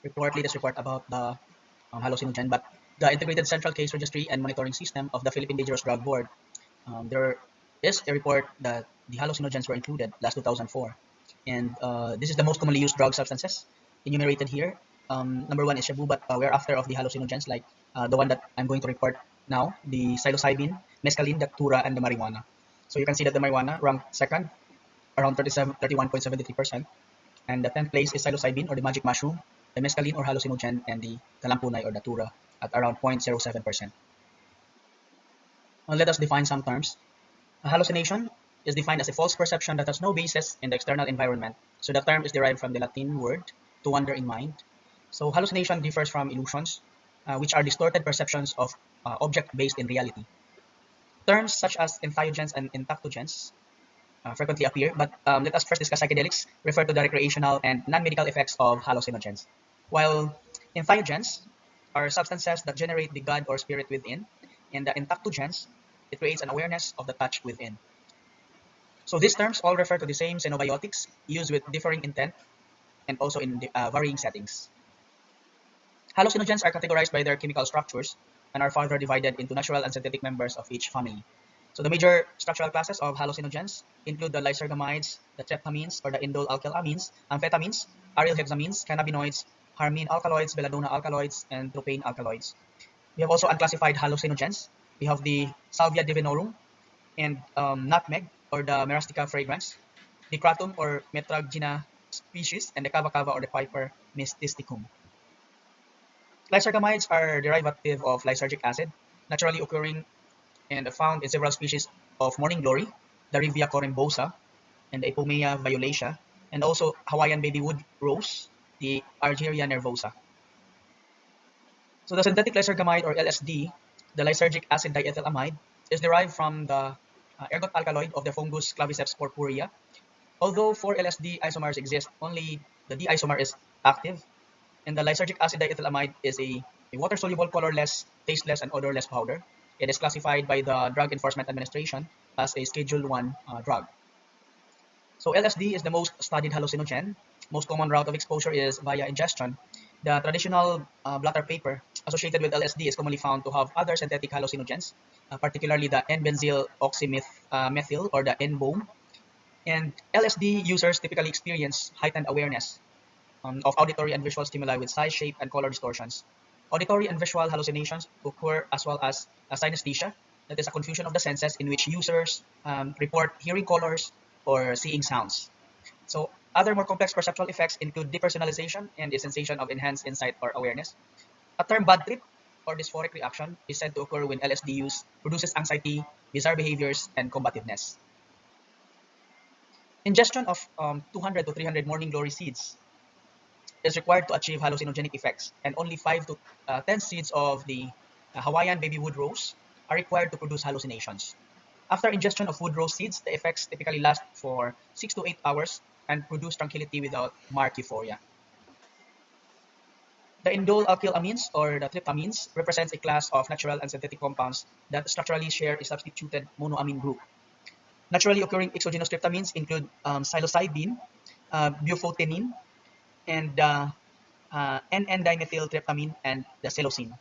reportedly this report about the hallucinogen, but the Integrated Central Case Registry and Monitoring System of the Philippine Dangerous Drug Board, there is a report that the hallucinogens were included last 2004. And this is the most commonly used drug substances enumerated here. Number one is shabu, but we're after of the hallucinogens, like the one that I'm going to report now, the psilocybin, mescaline, the tura, and the marijuana. So you can see that the marijuana ranked second, around 31.73%. And the 10th place is psilocybin or the magic mushroom, the mescaline or hallucinogen, and the kalampunay or datura at around 0.07%. Now let us define some terms. A hallucination is defined as a false perception that has no basis in the external environment. So the term is derived from the Latin word to wander in mind. So hallucination differs from illusions, which are distorted perceptions of object based in reality. Terms such as entheogens and entactogens frequently appear, but let us first discuss psychedelics, refer to the recreational and non-medical effects of hallucinogens. While entheogens are substances that generate the God or spirit within, and the entactogens, it creates an awareness of the touch within. So these terms all refer to the same xenobiotics used with differing intent and also in varying settings. Hallucinogens are categorized by their chemical structures and are further divided into natural and synthetic members of each family. So the major structural classes of hallucinogens include the lysergamides, the tryptamines or the indole alkylamines, amphetamines, aryl hexamines, cannabinoids, harmine alkaloids, belladonna alkaloids, and tropane alkaloids. We have also unclassified hallucinogens. We have the salvia divinorum and nutmeg or the merastica fragrance, the kratom or metragina species, and the kava kava or the piper mysticum. Lysergamides are derivative of lysergic acid, naturally occurring and found in several species of morning glory, the Rivia corymbosa, and the Ipomea violacea, and also Hawaiian babywood rose, the Argyria nervosa. So the synthetic lysergamide or LSD, the lysergic acid diethylamide, is derived from the ergot alkaloid of the fungus Claviceps purpurea. Although 4 LSD isomers exist, only the D isomer is active, and the lysergic acid diethylamide is a water-soluble, colorless, tasteless, and odorless powder. It is classified by the Drug Enforcement Administration as a Schedule 1 drug. So LSD is the most studied hallucinogen. Most common route of exposure is via ingestion. The traditional blotter paper associated with LSD is commonly found to have other synthetic hallucinogens, particularly the N-benzyl oxymethyl or the N-BOMe. And LSD users typically experience heightened awareness of auditory and visual stimuli with size, shape, and color distortions. Auditory and visual hallucinations occur as well as synesthesia, that is a confusion of the senses in which users report hearing colors or seeing sounds. So other more complex perceptual effects include depersonalization and the sensation of enhanced insight or awareness. A term bad trip or dysphoric reaction is said to occur when LSD use produces anxiety, bizarre behaviors, and combativeness. Ingestion of 200 to 300 morning glory seeds is required to achieve hallucinogenic effects, and only 5 to 10 seeds of the Hawaiian baby wood rose are required to produce hallucinations. After ingestion of wood rose seeds, the effects typically last for 6 to 8 hours and produce tranquility without marked euphoria. The indole alkylamines or the tryptamines represents a class of natural and synthetic compounds that structurally share a substituted monoamine group. Naturally occurring exogenous tryptamines include psilocybin, bufotenin, and N-N-dimethyltryptamine and the psilocin.